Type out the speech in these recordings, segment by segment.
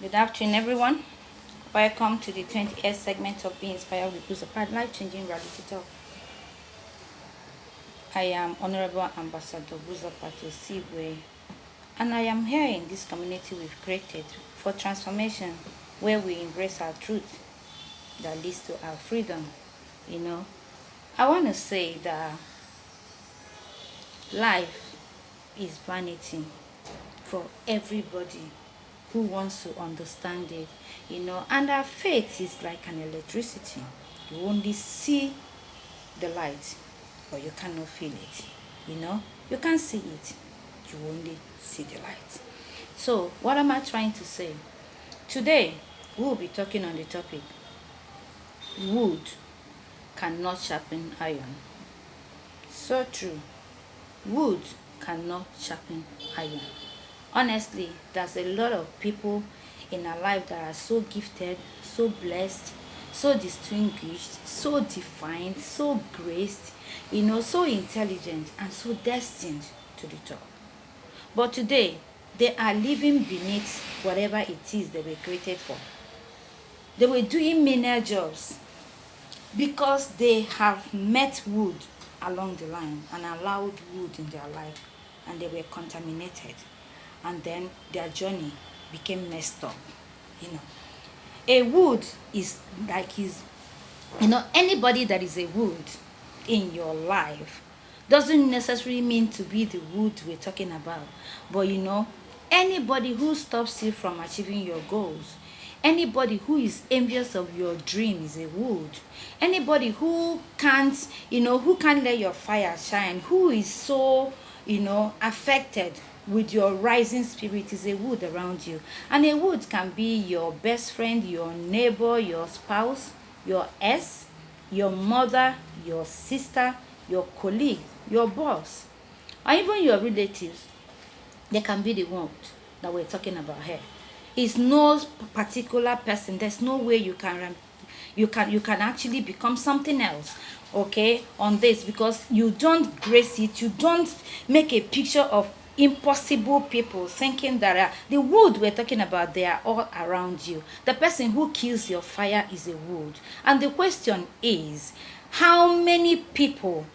Good afternoon, everyone. Welcome to the 20th segment of Being Inspired with Buzopat, life-changing reality talk. I am Honorable Ambassador Buzopat Osiwe, and I am here in this community we've created for transformation, where we embrace our truth that leads to our freedom. I want to say that life is vanity for everybody who wants to understand it, and our faith is like an electricity. You only see the light, but you cannot feel it. You can't see it, you only see the light. So what am I trying to say? Today we'll be talking on the topic: wood cannot sharpen iron. So true. Wood cannot sharpen iron. Honestly, there's a lot of people in our life that are so gifted, so blessed, so distinguished, so defined, so graced, so intelligent, and so destined to the top. But today, they are living beneath whatever it is they were created for. They were doing menial jobs because they have met wood along the line and allowed wood in their life, and they were contaminated, and then their journey became messed up. A wood is like anybody that is a wood in your life doesn't necessarily mean to be the wood we're talking about, but anybody who stops you from achieving your goals, anybody who is envious of your dream is a wood. Anybody who can't let your fire shine, who is so affected with your rising spirit, is a wood around you. And a wood can be your best friend, your neighbor, your spouse, your ex, your mother, your sister, your colleague, your boss, or even your relatives. They can be the wood that we're talking about here. It's no particular person. There's no way you can actually become something else, okay, on this, because you don't grace it. You don't make a picture of impossible people thinking that the wood we're talking about, they are all around you. The person who kills your fire is a wood. And the question is, how many people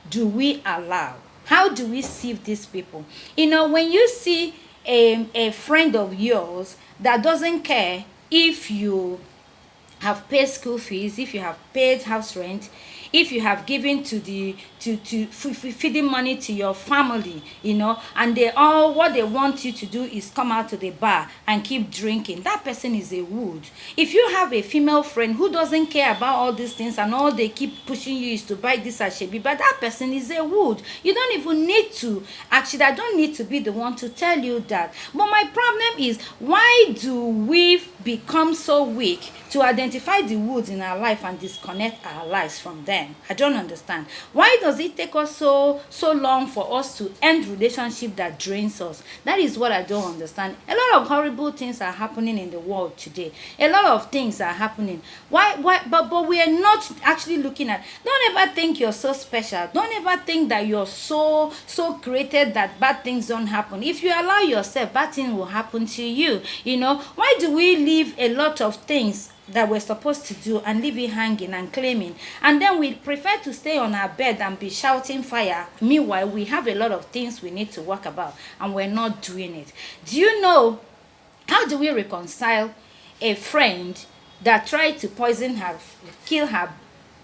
do we allow? How do we sieve these people? When you see a friend of yours that doesn't care if you have paid school fees, if you have paid house rent, if you have given to feeding money to your family, and what they want you to do is come out to the bar and keep drinking, that person is a wood. If you have a female friend who doesn't care about all these things, and all they keep pushing you is to buy this ashebi, but that person is a wood. You don't even need to, actually, I don't need to be the one to tell you that. But my problem is, why do we become so weak to identify the woods in our life and disconnect our lives from them? I don't understand. Why does it take us so long for us to end relationship that drains us? That is what I don't understand. A lot of horrible things are happening in the world today. A lot of things are happening. But we are not actually looking at. Don't ever think you're so special. Don't ever think that you're so created that bad things don't happen. If you allow yourself, bad things will happen to you. Why do we leave a lot of things that we're supposed to do and leave it hanging and claiming, and then we prefer to stay on our bed and be shouting fire? Meanwhile, we have a lot of things we need to work about, and we're not doing it. Do you know, how do we reconcile a friend that tried to kill her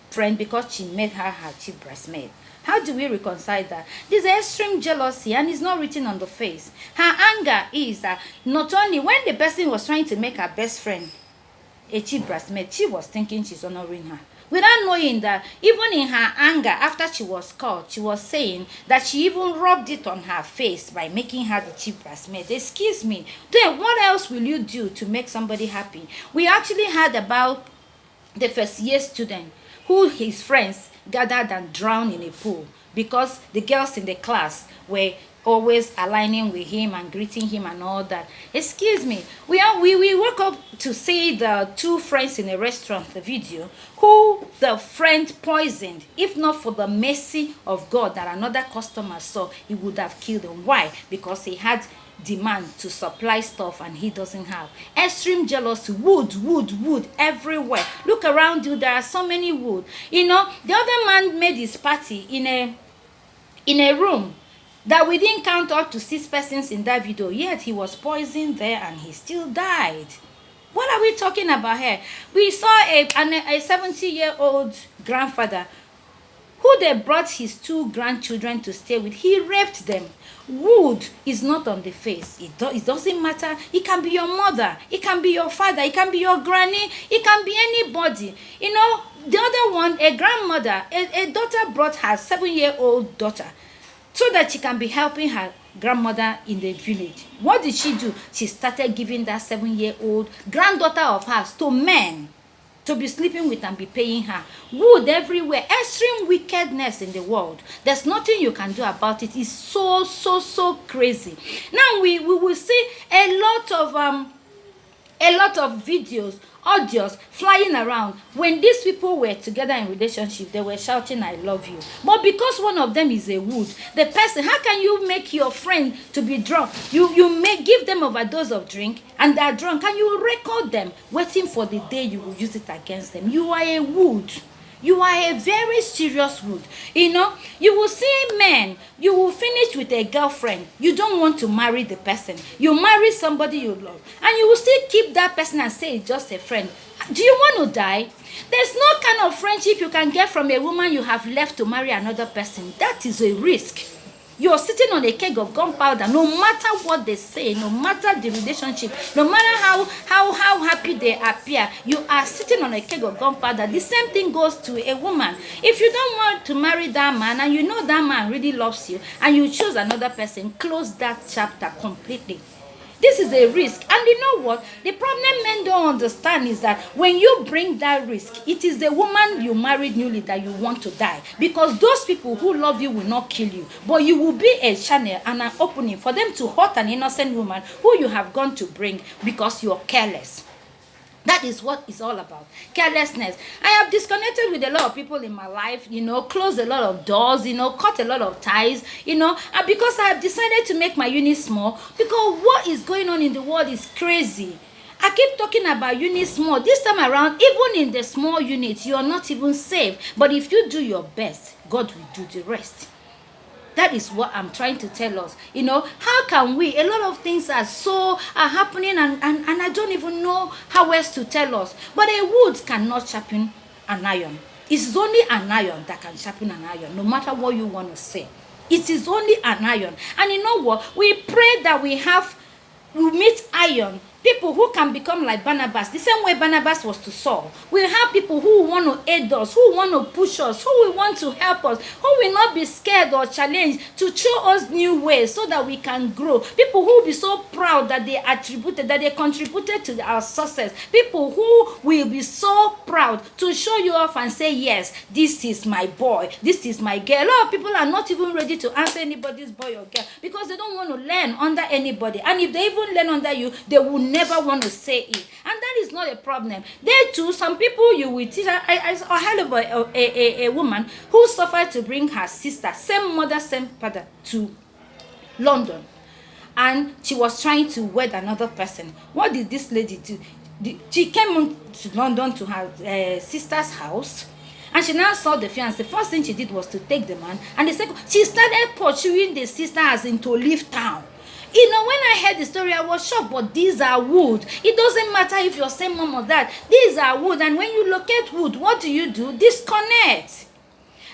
friend because she made her cheap breastmate? How do we reconcile that? There's extreme jealousy, and it's not written on the face. Her anger is that not only when the person was trying to make her best friend a cheap breastmate, she was thinking she's honoring her, without knowing that even in her anger, after she was caught, she was saying that she even rubbed it on her face by making her the cheap breastmate. Excuse me, then what else will you do to make somebody happy? We actually heard about the first year student who his friends gathered and drowned in a pool because the girls in the class were always aligning with him and greeting him and all that. Excuse me, we woke up to see the two friends in a restaurant, the video, who the friend poisoned. If not for the mercy of God that another customer saw, he would have killed him. Why? Because he had demand to supply stuff and he doesn't have. Extreme jealousy, wood everywhere. Look around you, there are so many wood. You know, the other man made his party in a room that we didn't count up to 6 persons in that video, yet he was poisoned there and he still died. What are we talking about here? We saw a 70-year-old grandfather who they brought his 2 grandchildren to stay with. He raped them. Wood is not on the face. It doesn't matter. It can be your mother. It can be your father. It can be your granny. It can be anybody. You know, the other one, a grandmother, a daughter brought her 7-year-old daughter so that she can be helping her grandmother in the village. What did she do? She started giving that 7-year-old granddaughter of hers to men to be sleeping with and be paying her. Wood everywhere. Extreme wickedness in the world. There's nothing you can do about it. It's so crazy. Now we will see a lot of videos, audios flying around. When these people were together in relationship, they were shouting, "I love you." But because one of them is a wood, the person, how can you make your friend to be drunk? You may give them overdose of drink and they're drunk and you record them, waiting for the day you will use it against them. You are a wood. You are a very serious wood. You know, you will see men, you will finish with a girlfriend. You don't want to marry the person. You marry somebody you love. And you will still keep that person and say it's just a friend. Do you want to die? There's no kind of friendship you can get from a woman you have left to marry another person. That is a risk. You're sitting on a keg of gunpowder. No matter what they say, no matter the relationship, no matter how happy they appear, you are sitting on a keg of gunpowder. The same thing goes to a woman. If you don't want to marry that man and you know that man really loves you and you choose another person, close that chapter completely. This is a risk. And you know what? The problem men don't understand is that when you bring that risk, it is the woman you married newly that you want to die. Because those people who love you will not kill you. But you will be a channel and an opening for them to hurt an innocent woman who you have gone to bring because you're careless. That is what it's all about. Carelessness. I have disconnected with a lot of people in my life, you know, closed a lot of doors, you know, cut a lot of ties, you know, and because I have decided to make my unit small, because what is going on in the world is crazy. I keep talking about unit small. This time around, even in the small unit, you are not even safe. But if you do your best, God will do the rest. That is what I'm trying to tell us. You know, how can we? A lot of things are happening and I don't even know how else to tell us. But a wood cannot sharpen an iron. It's only an iron that can sharpen an iron, no matter what you want to say. It is only an iron. And you know what? We pray that we meet iron. People who can become like Barnabas, the same way Barnabas was to Saul. We have people who want to aid us, who want to push us, who will want to help us, who will not be scared or challenged to show us new ways so that we can grow. People who will be so proud that they contributed to our success. People who will be so proud to show you off and say, yes, this is my boy, this is my girl. A lot of people are not even ready to answer anybody's boy or girl because they don't want to learn under anybody. And if they even learn under you, they will never want to say it, and that is not a problem. There too, some people you will teach. I heard about a woman who suffered to bring her sister, same mother, same father, to London, and she was trying to wed another person. What did this lady do? She came to London to her sister's house. And she now saw the fiance. The first thing she did was to take the man, and the second, she started pursuing the sister as in to leave town. You know, when I heard the story, I was shocked, but these are wood. It doesn't matter if you're same mom or dad. These are wood, and when you locate wood, what do? Disconnect.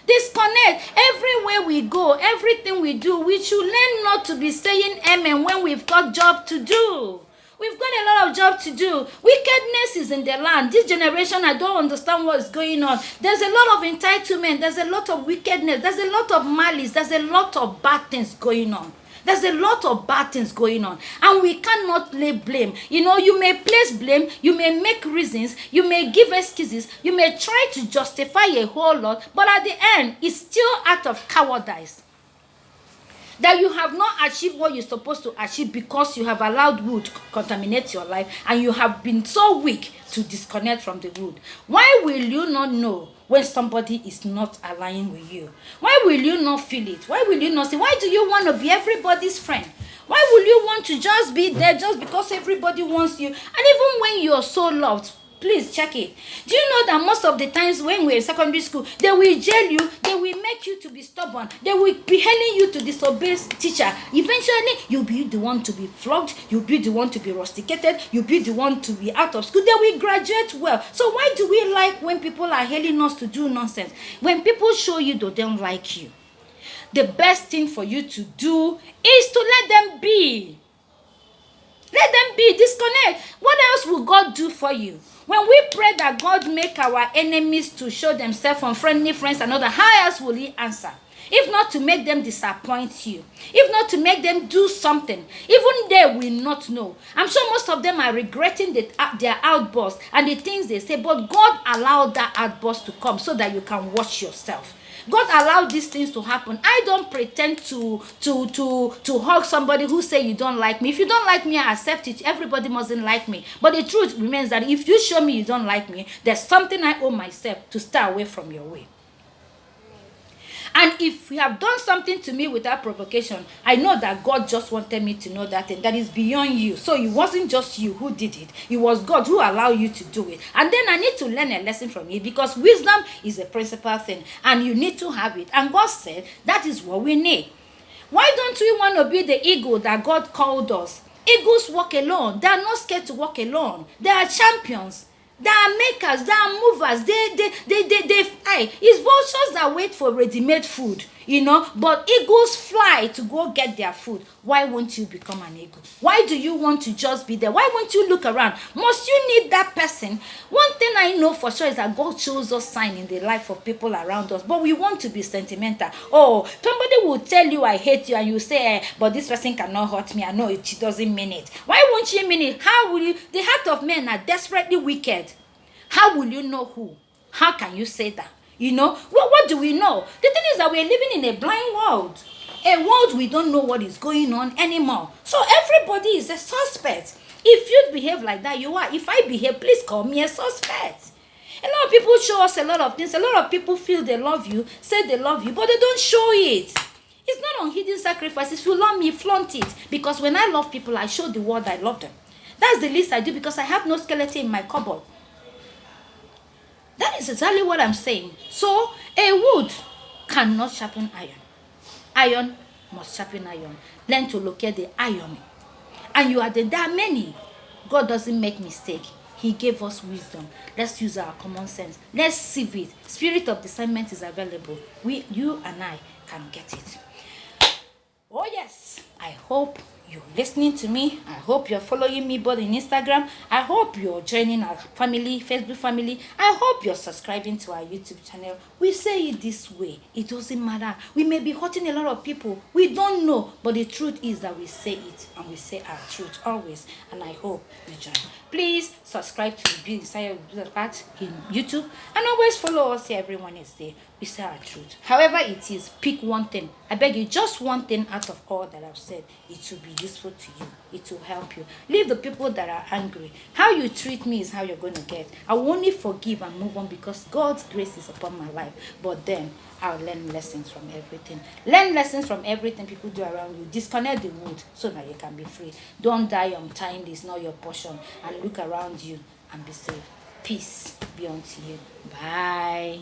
Disconnect. Everywhere we go, everything we do, we should learn not to be saying amen when we've got job to do. We've got a lot of job to do. Wickedness is in the land. This generation, I don't understand what's going on. There's a lot of entitlement. There's a lot of wickedness. There's a lot of malice. There's a lot of bad things going on. There's a lot of bad things going on, and we cannot lay blame. You know, you may place blame, you may make reasons, you may give excuses, you may try to justify a whole lot, but at the end, it's still out of cowardice that you have not achieved what you're supposed to achieve because you have allowed wood to contaminate your life, and you have been so weak to disconnect from the wood. Why will you not know when somebody is not aligning with you? Why will you not feel it? Why will you not say, why do you want to be everybody's friend? Why will you want to just be there just because everybody wants you? And even when you're so loved, please check it. Do you know that most of the times when we're in secondary school, they will jail you, they will make you to be stubborn, they will be hailing you to disobey teacher. Eventually, you'll be the one to be flogged, you'll be the one to be rusticated, you'll be the one to be out of school. They will graduate well. So why do we like when people are hailing us to do nonsense? When people show you they don't like you, the best thing for you to do is to let them be. Let them be. Disconnect. What else will God do for you? When we pray that God make our enemies to show themselves unfriendly friends and other, how else will he answer? If not to make them disappoint you, if not to make them do something, even they will not know. I'm sure most of them are regretting their outbursts and the things they say, but God allowed that outburst to come so that you can watch yourself. God allowed these things to happen. I don't pretend to hug somebody who say you don't like me. If you don't like me, I accept it. Everybody mustn't like me. But the truth remains that if you show me you don't like me, there's something I owe myself to stay away from your way. And if you have done something to me without provocation, I know that God just wanted me to know that thing that is beyond you. So it wasn't just you who did it. It was God who allowed you to do it. And then I need to learn a lesson from it, because wisdom is a principal thing and you need to have it. And God said that is what we need. Why don't we want to be the eagle that God called us? Eagles walk alone. They are not scared to walk alone. They are champions. They are makers, they are movers, they fly. It's vultures that wait for ready-made food, but eagles fly to go get their food. Why won't you become an eagle? Why do you want to just be there? Why won't you look around? Must you need that person? One thing I know for sure is that God shows us signs in the life of people around us, but we want to be sentimental. Oh, somebody will tell you I hate you and you say, but this person cannot hurt me. I know it, she doesn't mean it. Why won't you mean it? How will you? The heart of men are desperately wicked. How will you know who? How can you say that? What do we know? The thing is that we're living in a blind world. A world we don't know what is going on anymore. So everybody is a suspect. If you behave like that, you are. If I behave, please call me a suspect. A lot of people show us a lot of things. A lot of people feel they love you, say they love you, but they don't show it. It's not on hidden sacrifices. If you love me, flaunt it. Because when I love people, I show the world I love them. That's the least I do, because I have no skeleton in my cupboard. That is exactly what I'm saying. So, a wood cannot sharpen iron. Iron must sharpen iron. Learn to locate the iron. And there are many. God doesn't make mistake. He gave us wisdom. Let's use our common sense. Let's sieve it. Spirit of discernment is available. You and I can get it. Oh yes, I hope you're listening to me. I hope you're following me both in Instagram. I hope you're joining our family, Facebook family. I hope you're subscribing to our YouTube channel. We say it this way. It doesn't matter. We may be hurting a lot of people. We don't know. But the truth is that we say it. And we say our truth always. And I hope you join. Please subscribe to Buzopat in YouTube. And always follow us here. Everyone is there. We say our truth. However it is, pick one thing. I beg you, just one thing out of all that I've said. It will be useful to you. It will help you. Leave the people that are angry. How you treat me is how you're going to get. I will only forgive and move on because God's grace is upon my life. But then I'll learn lessons from everything. Learn lessons from everything people do around you. Disconnect the wood so that you can be free. Don't die untimely. It's not your portion. And look around you and be safe. Peace be unto you. Bye.